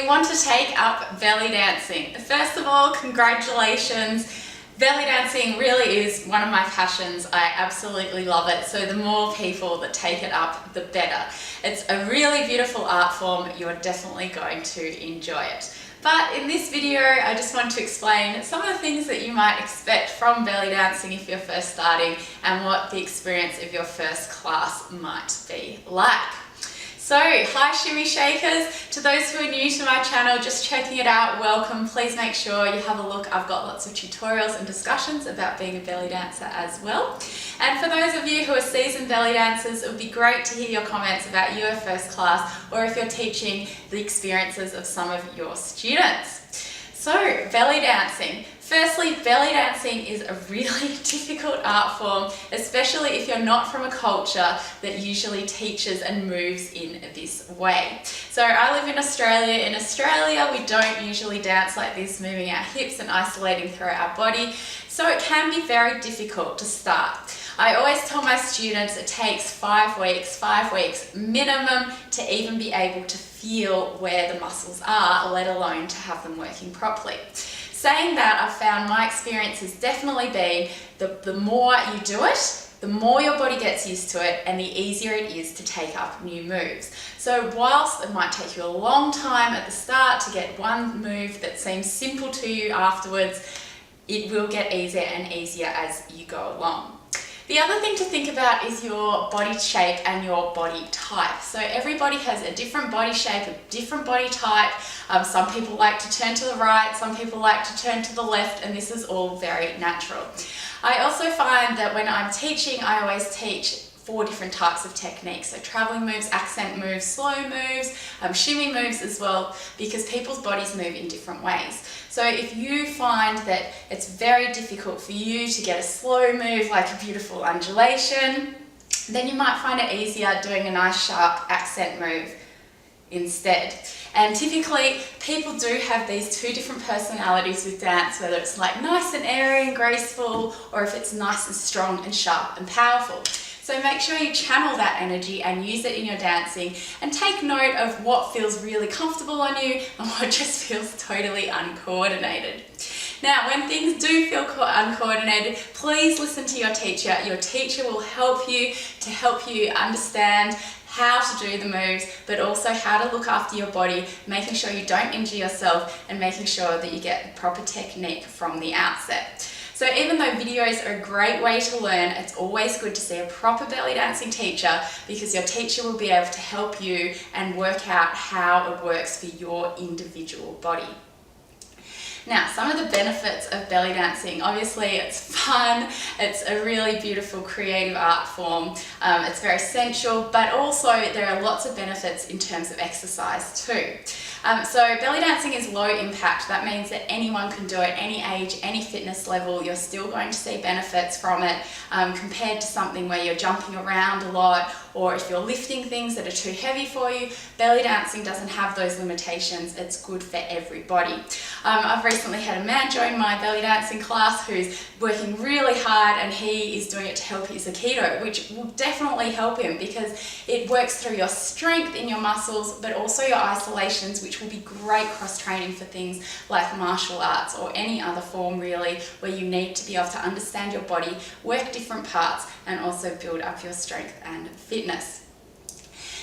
want to take up belly dancing. First of all, congratulations. Belly dancing really is one of my passions. I absolutely love it. So the more people that take it up, the better. It's a really beautiful art form. You're definitely going to enjoy it. But in this video, I just want to explain some of the things that you might expect from belly dancing if you're first starting and what the experience of your first class might be like. So, hi Shimmy Shakers. To those who are new to my channel, just checking it out, welcome. Please make sure you have a look. I've got lots of tutorials and discussions about being a belly dancer as well. And for those of you who are seasoned belly dancers, it would be great to hear your comments about your first class or if you're teaching the experiences of some of your students. So, belly dancing. Firstly, belly dancing is a really difficult art form, especially if you're not from a culture that usually teaches and moves in this way. So I live in Australia. In Australia, we don't usually dance like this, moving our hips and isolating through our body. So it can be very difficult to start. I always tell my students it takes 5 weeks minimum to even be able to feel where the muscles are, let alone to have them working properly. Saying that, I've found my experience has definitely been the more you do it, the more your body gets used to it and the easier it is to take up new moves. So whilst it might take you a long time at the start to get one move that seems simple to you afterwards, it will get easier and easier as you go along. The other thing to think about is your body shape and your body type. So everybody has a different body shape, a different body type. Some people like to turn to the right, some people like to turn to the left, and this is all very natural. I also find that when I'm teaching, I always teach 4 different types of techniques. So traveling moves, accent moves, slow moves, shimmy moves as well, because people's bodies move in different ways. So if you find that it's very difficult for you to get a slow move like a beautiful undulation, then you might find it easier doing a nice sharp accent move instead. And typically people do have these 2 different personalities with dance, whether it's like nice and airy and graceful, or if it's nice and strong and sharp and powerful. So make sure you channel that energy and use it in your dancing, and take note of what feels really comfortable on you and what just feels totally uncoordinated. Now, when things do feel uncoordinated, please listen to your teacher. Your teacher will help you understand how to do the moves, but also how to look after your body, making sure you don't injure yourself and making sure that you get the proper technique from the outset. So even though videos are a great way to learn, it's always good to see a proper belly dancing teacher, because your teacher will be able to help you and work out how it works for your individual body. Now, some of the benefits of belly dancing: obviously it's fun, it's a really beautiful creative art form, it's very sensual, but also there are lots of benefits in terms of exercise too. So belly dancing is low impact. That means that anyone can do it, any age, any fitness level. You're still going to see benefits from it compared to something where you're jumping around a lot, or if you're lifting things that are too heavy for you. Belly dancing doesn't have those limitations. It's good for everybody. I've recently had a man join my belly dancing class who's working really hard, and he is doing it to help his Aikido, which will definitely help him because it works through your strength in your muscles, but also your isolations, which will be great cross-training for things like martial arts or any other form really, where you need to be able to understand your body, work different parts, and also build up your strength and fitness.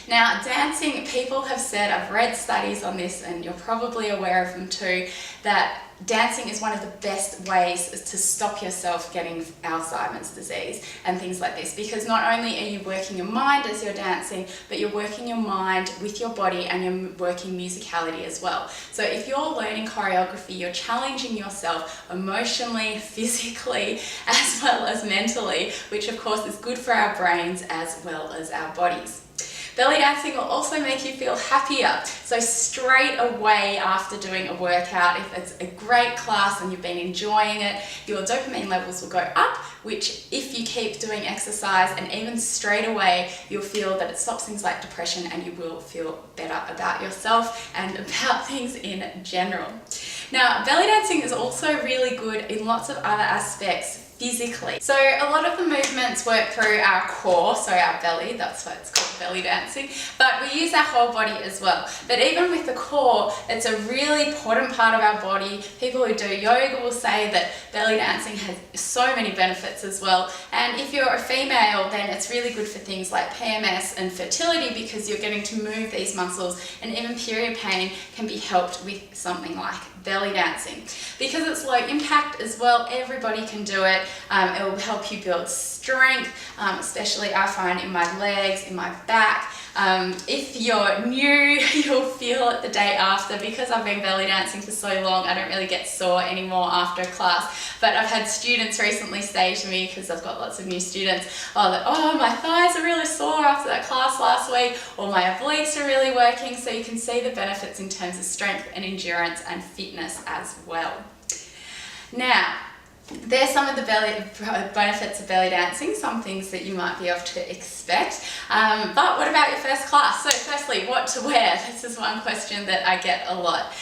Now, dancing, people have said, I've read studies on this and you're probably aware of them too, that dancing is one of the best ways to stop yourself getting Alzheimer's disease and things like this, because not only are you working your mind as you're dancing, but you're working your mind with your body and you're working musicality as well. So if you're learning choreography, you're challenging yourself emotionally, physically, as well as mentally, which of course is good for our brains as well as our bodies. Belly dancing will also make you feel happier. So straight away after doing a workout, if it's a great class and you've been enjoying it, your dopamine levels will go up, which if you keep doing exercise, and even straight away, you'll feel that it stops things like depression and you will feel better about yourself and about things in general. Now, belly dancing is also really good in lots of other aspects physically. So a lot of the movements work through our core, so our belly, that's why it's called belly dancing, but we use our whole body as well. But even with the core, it's a really important part of our body. People who do yoga will say that belly dancing has so many benefits as well. And if you're a female, then it's really good for things like PMS and fertility, because you're getting to move these muscles, and even period pain can be helped with something like belly dancing. Because it's low impact as well, everybody can do it. It will help you build strength, especially I find in my legs, in my back. If you're new, you'll feel it the day after. Because I've been belly dancing for so long, I don't really get sore anymore after a class. But I've had students recently say to me, because I've got lots of new students, oh, my thighs are really sore after that class last week, or my obliques are really working. So you can see the benefits in terms of strength and endurance and fitness as well. Now, there's some of the benefits of belly dancing, some things that you might be able to expect. But what about your first class? So firstly, what to wear? This is one question that I get a lot.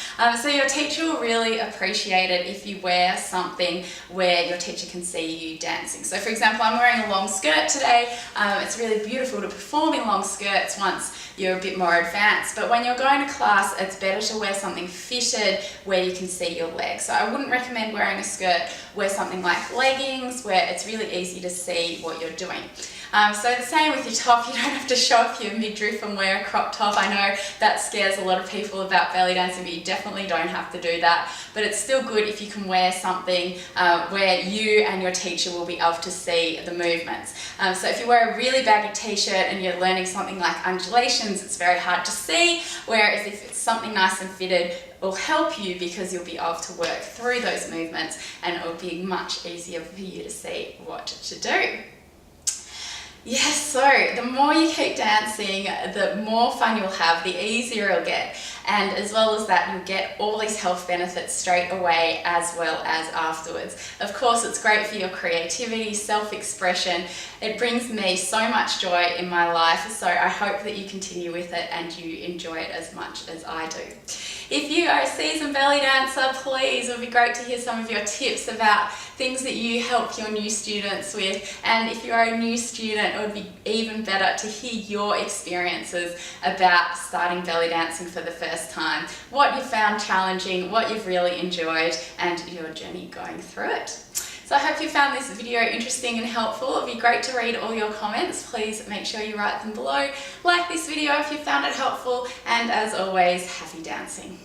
So your teacher will really appreciate it if you wear something where your teacher can see you dancing. So for example, I'm wearing a long skirt today. It's really beautiful to perform in long skirts once you're a bit more advanced, but when you're going to class, it's better to wear something fitted where you can see your legs. So I wouldn't recommend wearing a skirt. Wear something like leggings where it's really easy to see what you're doing. So the same with your top, you don't have to show off your midriff and wear a crop top. I know that scares a lot of people about belly dancing, but you definitely don't have to do that. But it's still good if you can wear something where you and your teacher will be able to see the movements. So if you wear a really baggy t-shirt and you're learning something like undulations, it's very hard to see, whereas if it's something nice and fitted, it will help you because you'll be able to work through those movements, and it will be much easier for you to see what to do. Yes, so the more you keep dancing, the more fun you'll have, the easier it'll get. And as well as that, you'll get all these health benefits straight away as well as afterwards. Of course, it's great for your creativity, self-expression. It brings me so much joy in my life, so I hope that you continue with it and you enjoy it as much as I do. If you are a seasoned belly dancer, please, it would be great to hear some of your tips about things that you help your new students with. And if you are a new student, it would be even better to hear your experiences about starting belly dancing for the first time, what you found challenging, what you've really enjoyed, and your journey going through it. So I hope you found this video interesting and helpful. It'd be great to read all your comments. Please make sure you write them below. Like this video if you found it helpful, and as always, happy dancing.